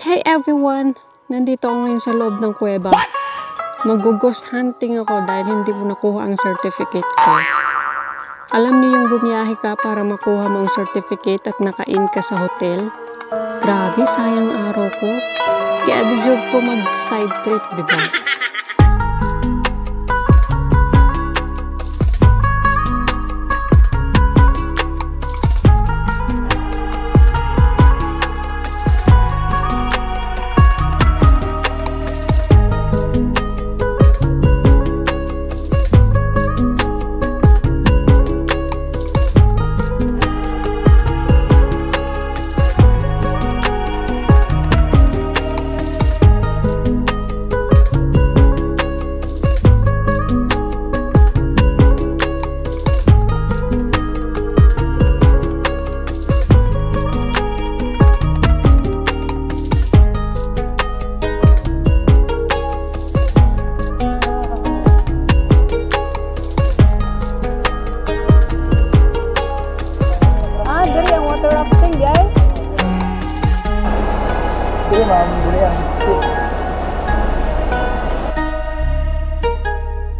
Hey everyone! Nandito ako ngayon sa loob ng kuweba. Mag-ghost hunting ako dahil hindi ko nakuha ang certificate ko. Alam niyo yung bumiyahe ka para makuha mo ang certificate at naka-in ka sa hotel? Grabe, sayang araw ko. Kaya deserve ko mag-side trip, di ba?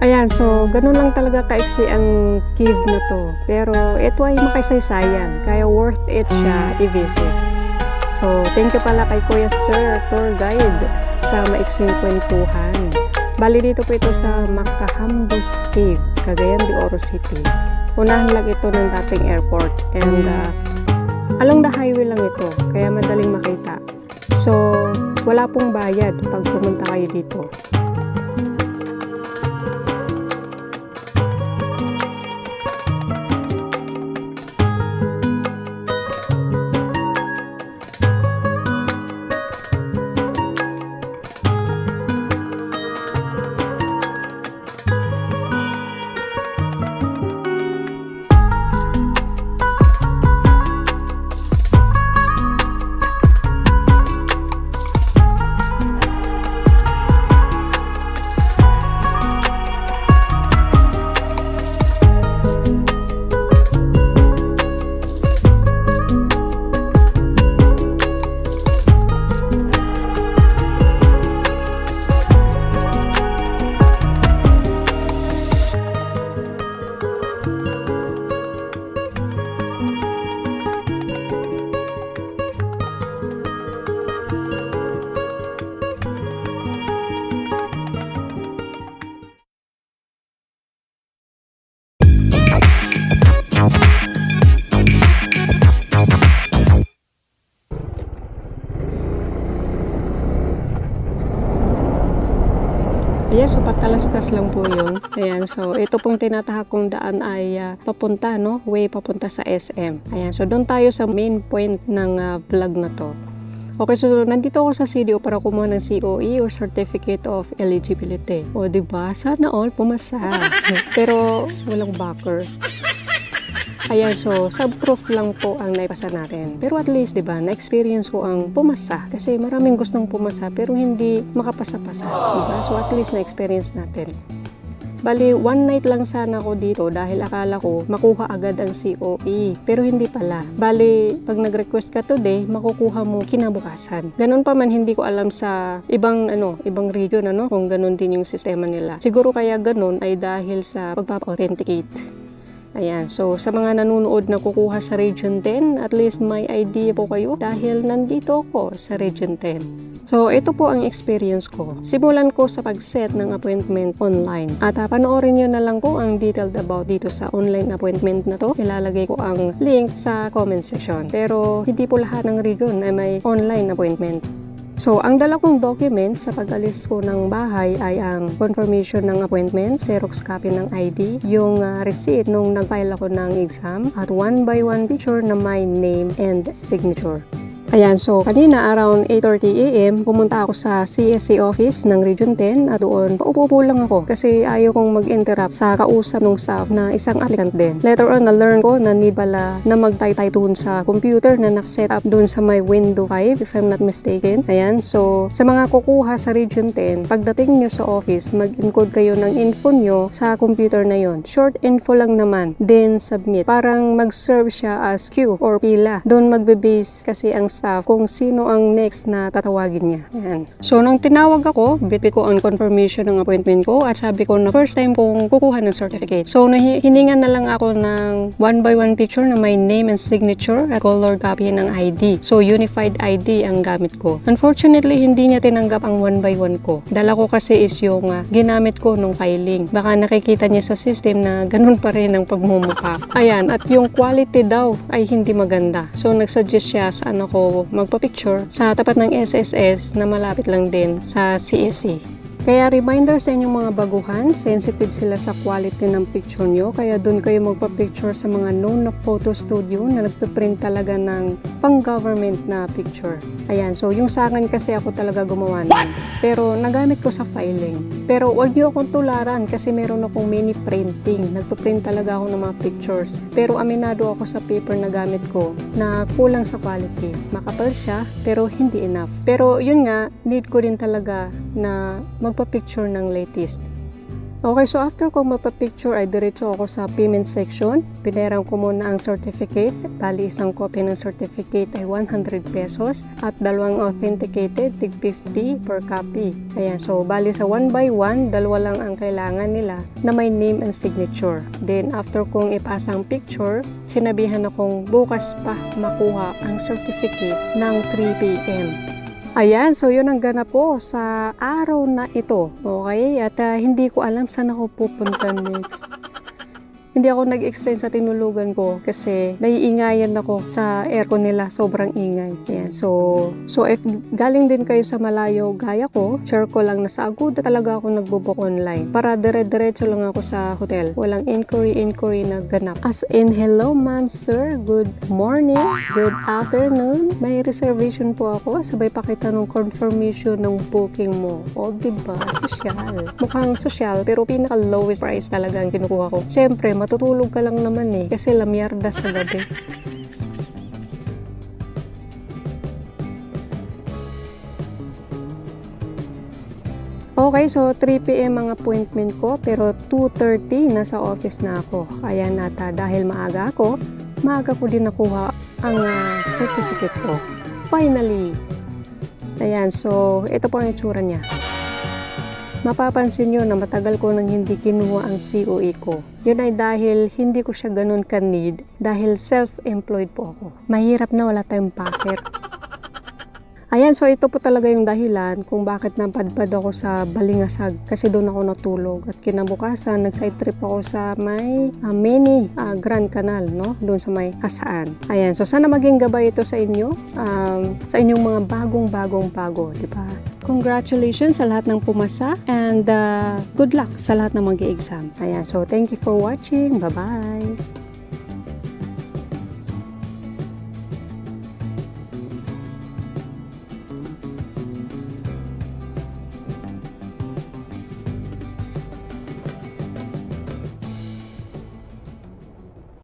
Ayan, so ganun lang talaga kaiksi ang cave na to. Pero ito ay makaysaysayan, kaya worth it siya i-visit. So thank you pala kay Kuya Sir, tour guide, sa maiksing kwentuhan. Bali dito po ito sa Macahambus Cave, Cagayan de Oro City. Unahan lang ito ng dating airport and along the highway lang ito, kaya madaling makita. So wala pong bayad pag pumunta kayo dito. Yes, so patalastas lang po yun. Ayan, so ito pong tinatahak kong daan ay papunta, no? Way papunta sa SM. Ayan, so doon tayo sa main point ng vlog na to. Okay, so nandito ako sa CDO para kumuha ng COE or Certificate of Eligibility. O, diba? Sana all pumasa. Pero walang backer. Ayan, so subproof lang po ang naipasa natin. Pero at least, diba, na-experience ko ang pumasa. Kasi maraming gustong pumasa pero hindi makapasa-pasa. Diba? So at least na-experience natin. Bali, one night lang sana ako dito dahil akala ko makuha agad ang COE. Pero hindi pala. Bali, pag nag-request ka today, makukuha mo kinabukasan. Ganun pa man, hindi ko alam sa ibang region, kung ganun din yung sistema nila. Siguro kaya ganun ay dahil sa pagpapa-authenticate. Ayan, so sa mga nanonood na kukuha sa Region 10, at least may idea po kayo dahil nandito ako sa Region 10. So ito po ang experience ko. Simulan ko sa pag-set ng appointment online. At panoorin nyo na lang po ang detailed about dito sa online appointment na to. Ilalagay ko ang link sa comment section. Pero hindi po lahat ng region ay may online appointment. So, ang dala kong document sa pag-alis ko ng bahay ay ang confirmation ng appointment, Xerox copy ng ID, yung receipt nung nag-file ako ng exam, at 1 by 1 picture na my name and signature. Ayan, so kanina around 8:30 AM, pumunta ako sa CSC office ng Region 10 at doon paupo-upo lang ako kasi ayaw kong mag-interrupt sa kausap ng staff na isang applicant din. Later on, na-learn ko na need pala na mag-type doon sa computer na nakaset up doon sa my window 5 if I'm not mistaken. Ayan, so sa mga kukuha sa Region 10, pagdating nyo sa office, mag-encode kayo ng info nyo sa computer na yon. Short info lang naman, then submit. Parang mag-serve siya as queue or pila. Doon magbe-base kasi ang staff kung sino ang next na tatawagin niya. Ayan. So, nung tinawag ako, bitbit ko ang confirmation ng appointment ko at sabi ko na first time kong kukuha ng certificate. So, hiningan na lang ako ng 1 by 1 picture na may name and signature at color copy ng ID. So, unified ID ang gamit ko. Unfortunately, hindi niya tinanggap ang 1 by 1 ko. Dala ko kasi is yung ginamit ko nung filing. Baka nakikita niya sa system na ganun pa rin ang pagmumukha. Ayan, at yung quality daw ay hindi maganda. So, nagsuggest siya saan ako magpa-picture sa tapat ng SSS na malapit lang din sa CSC. Kaya reminder sa inyong mga baguhan, sensitive sila sa quality ng picture nyo. Kaya doon kayo magpa-picture sa mga known na photo studio na nagpiprint talaga ng pang-government na picture. Ayan, so yung sa akin kasi ako talaga gumawa nun. Pero nagamit ko sa filing. Pero wag nyo akong tularan kasi meron akong mini printing. Nagpiprint talaga ako ng mga pictures. Pero aminado ako sa paper na gamit ko na kulang sa quality. Makapal siya pero hindi enough. Pero yun nga, need ko din talaga na magpa-picture ng latest. Okay, so after ko magpa-picture ay diretso ako sa payment section. Pinayaran ko muna ang certificate. Bali, isang copy ng certificate ay 100 pesos at dalawang authenticated, tig 50 per copy. Ayan, so bali sa 1 by 1, dalawa lang ang kailangan nila na may name and signature. Then after kong ipasa ang picture, sinabihan akong bukas pa makuha ang certificate ng 3 p.m. Ayan, so yun ang ganap ko sa araw na ito. Okay? At hindi ko alam saan ako pupunta next. Hindi ako nag-extend sa tinulugan ko kasi naiingayan ako sa aircon nila, sobrang ingay. Ayan, so if galing din kayo sa malayo gaya ko, share ko lang na sa Agoda talaga ako nagbo-book online. Para dire-diretso lang ako sa hotel. Walang inquiry na ganap. As in, hello ma'am, sir, good morning, good afternoon. May reservation po ako. Sabay pakita ng confirmation ng booking mo. O, diba? Sosyal. Mukhang sosyal, pero pinaka-lowest price talaga ang kinukuha ko. Siyempre, matutulog ka lang naman eh, kasi lamyarda sa gabi. Okay, so 3 p.m. ang appointment ko, pero 2:30 nasa office na ako. Ayan ata, dahil maaga ko din nakuha ang certificate ko. Finally! Ayan, so ito po ang itsura niya. Mapapansin nyo na matagal ko nang hindi kinuha ang COE ko. Yun ay dahil hindi ko siya ganun ka-need dahil self-employed po ako. Mahirap na wala tayong packer. Ayan, so ito po talaga yung dahilan kung bakit napadpad ako sa Balingasag kasi doon ako natulog. At kinabukasan, nag-side trip ako sa may mini Grand Canal, no? Doon sa may Hasaan. Ayan, so sana maging gabay ito sa inyo, sa inyong mga bagong bago, di ba? Congratulations sa lahat ng pumasa and good luck sa lahat ng mag-i-exam. Ayan, so thank you for watching. Bye-bye!